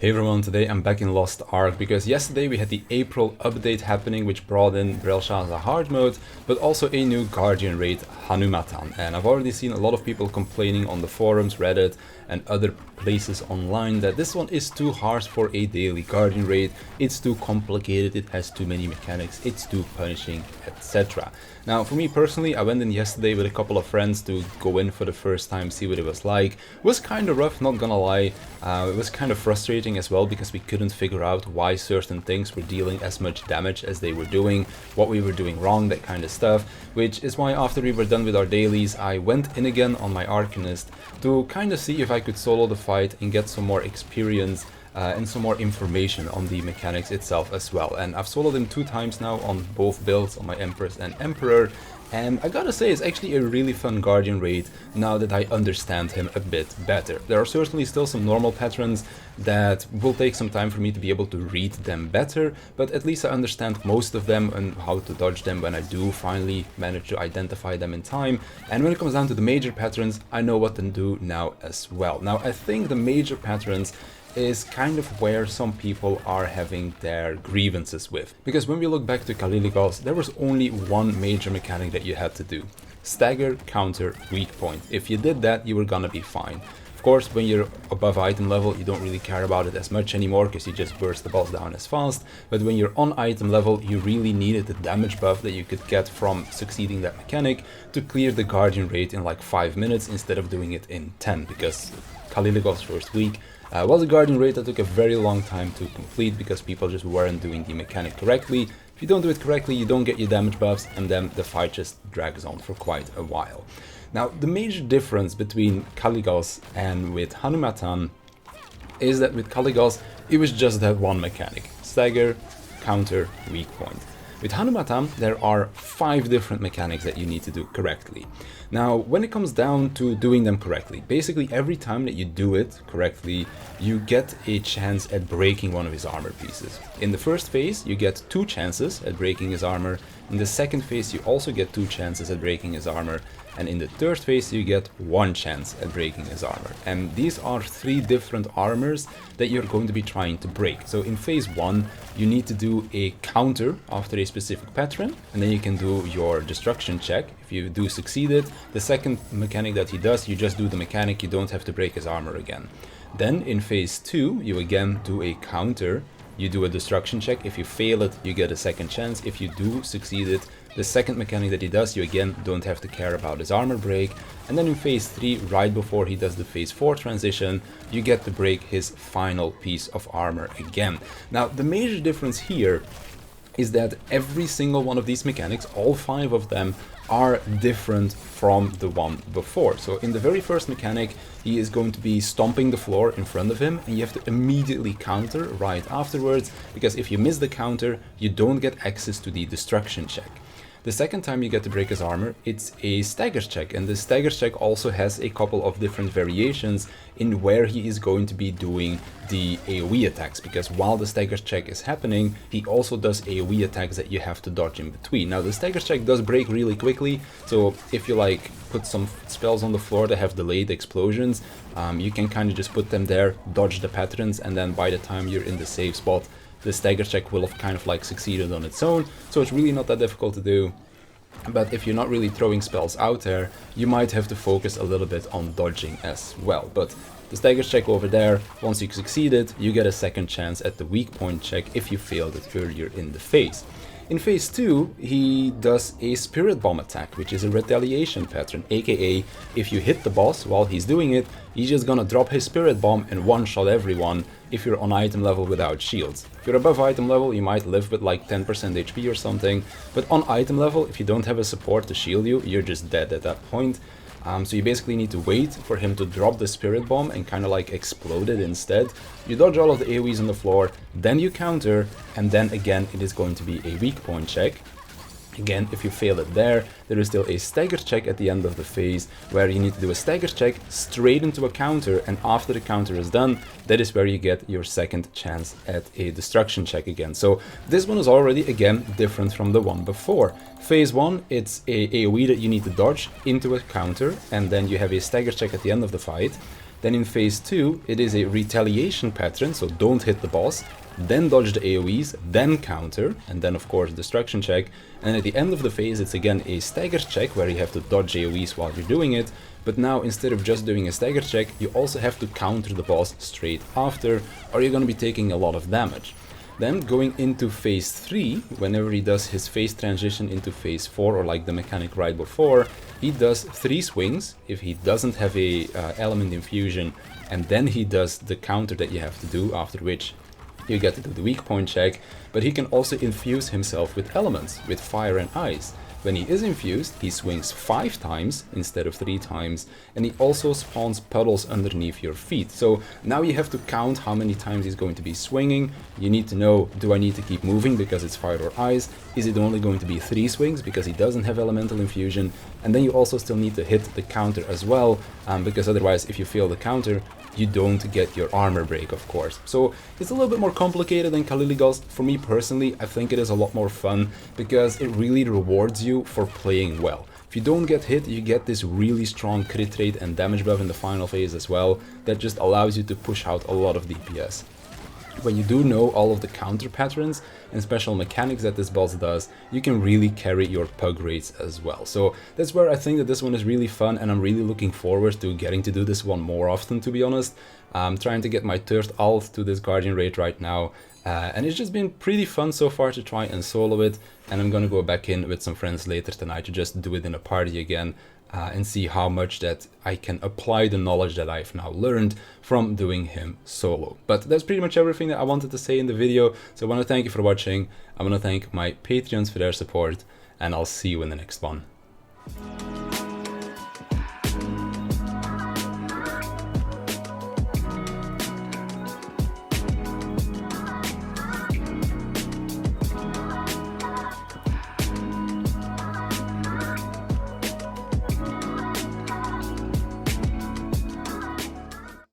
Hey everyone, today I'm back in Lost Ark because yesterday we had the April update happening which brought in Brelshaza hard mode, but also a new Guardian Raid, Hanumatan. And I've already seen a lot of people complaining on the forums, Reddit and other places online that this one is too hard for a daily Guardian Raid, it's too complicated, it has too many mechanics, it's too punishing, etc. Now for me personally, I went in yesterday with a couple of friends to go in for the first time, see what it was like. It was kind of rough, not gonna lie. It was kind of frustrating as well because we couldn't figure out why certain things were dealing as much damage as they were doing, what we were doing wrong, that kind of stuff, which is why after we were done with our dailies I went in again on my Arcanist to kind of see if I could solo the fight and get some more experience and some more information on the mechanics itself as well. And I've soloed him 2 times now on both builds, on my Empress and Emperor, and I gotta say it's actually a really fun Guardian Raid now that I understand him a bit better. There are certainly still some normal patterns that will take some time for me to be able to read them better, but at least I understand most of them and how to dodge them when I do finally manage to identify them in time. And when it comes down to the major patterns, I know what to do now as well. Now I think the major patterns is kind of where some people are having their grievances with. Because when we look back to Kaliligos, there was only one major mechanic that you had to do. Stagger, counter, weak point. If you did that, you were gonna be fine. Of course, when you're above item level, you don't really care about it as much anymore because you just burst the boss down as fast. But when you're on item level, you really needed the damage buff that you could get from succeeding that mechanic to clear the Guardian Raid in like 5 minutes instead of doing it in 10, because Kaliligos first week was a Guardian Raid that took a very long time to complete because people just weren't doing the mechanic correctly. If you don't do it correctly, you don't get your damage buffs, and then the fight just drags on for quite a while. Now, the major difference between Kaligos and with Hanumatan is that with Kaligos, it was just that one mechanic: stagger, counter, weak point. With Hanumatan, there are 5 different mechanics that you need to do correctly. Now, when it comes down to doing them correctly, basically every time that you do it correctly, you get a chance at breaking one of his armor pieces. In the first phase, you get 2 chances at breaking his armor. In the second phase, you also get 2 chances at breaking his armor. And in the third phase, you get 1 chance at breaking his armor. And these are 3 different armors that you're going to be trying to break. So in phase 1, you need to do a counter after a specific pattern, and then you can do your destruction check. If you do succeed it, the second mechanic that he does, you just do the mechanic, you don't have to break his armor again. Then in phase 2, you again do a counter. You do a destruction check. If you fail it, you get a second chance. If you do succeed it, the second mechanic that he does, you again don't have to care about his armor break. And then in phase 3, right before he does the phase 4 transition, you get to break his final piece of armor again. Now, the major difference here is that every single one of these mechanics, all 5 of them, are different from the one before. So in the very first mechanic, he is going to be stomping the floor in front of him, and you have to immediately counter right afterwards, because if you miss the counter, you don't get access to the destruction check. The second time you get to break his armor, it's a stagger check, and the stagger check also has a couple of different variations in where he is going to be doing the AoE attacks, because while the stagger check is happening, he also does AoE attacks that you have to dodge in between. Now, the stagger check does break really quickly, so if you like put some spells on the floor that have delayed explosions, you can kind of just put them there, dodge the patterns, and then by the time you're in the safe spot, the stagger check will have kind of like succeeded on its own, so it's really not that difficult to do. But if you're not really throwing spells out there, you might have to focus a little bit on dodging as well. But the stagger check over there, once you succeed it, you get a second chance at the weak point check if you failed it earlier in the phase. In phase 2, he does a spirit bomb attack, which is a retaliation pattern, aka if you hit the boss while he's doing it, he's just gonna drop his spirit bomb and one-shot everyone if you're on item level without shields. If you're above item level, you might live with like 10% HP or something, but on item level, if you don't have a support to shield you, you're just dead at that point. So you basically need to wait for him to drop the spirit bomb and kind of like explode it instead. You dodge all of the AoEs on the floor, then you counter, and then again it is going to be a weak point check. Again, if you fail it there is still a stagger check at the end of the phase, where you need to do a stagger check straight into a counter, and after the counter is done, that is where you get your second chance at a destruction check again. So this one is already, again, different from the one before. Phase 1, it's a AoE that you need to dodge into a counter, and then you have a stagger check at the end of the fight. Then in phase 2, it is a retaliation pattern, so don't hit the boss, then dodge the AoEs, then counter, and then of course destruction check. And at the end of the phase, it's again a stagger check where you have to dodge AoEs while you're doing it, but now instead of just doing a stagger check, you also have to counter the boss straight after, or you're going to be taking a lot of damage. Then going into phase 3, whenever he does his phase transition into phase 4, or like the mechanic right before, he does 3 swings if he doesn't have a element infusion, and then he does the counter that you have to do, after which you get to do the weak point check. But he can also infuse himself with elements, with fire and ice. When he is infused, he swings 5 times instead of 3 times, and he also spawns puddles underneath your feet. So now you have to count how many times he's going to be swinging. You need to know, do I need to keep moving because it's fire or ice? Is it only going to be 3 swings because he doesn't have elemental infusion? And then you also still need to hit the counter as well, because otherwise if you fail the counter, you don't get your armor break, of course. So it's a little bit more complicated than Kaliligos. For me personally, I think it is a lot more fun because it really rewards you for playing well. If you don't get hit, you get this really strong crit rate and damage buff in the final phase as well that just allows you to push out a lot of DPS. When you do know all of the counter patterns and special mechanics that this boss does, you can really carry your pug rates as well. So that's where I think that this one is really fun, and I'm really looking forward to getting to do this one more often, to be honest. I'm trying to get my 3rd alt to this Guardian Raid right now, and it's just been pretty fun so far to try and solo it, and I'm gonna go back in with some friends later tonight to just do it in a party again. And see how much that I can apply the knowledge that I've now learned from doing him solo. But that's pretty much everything that I wanted to say in the video. So I want to thank you for watching. I want to thank my Patreons for their support, and I'll see you in the next one.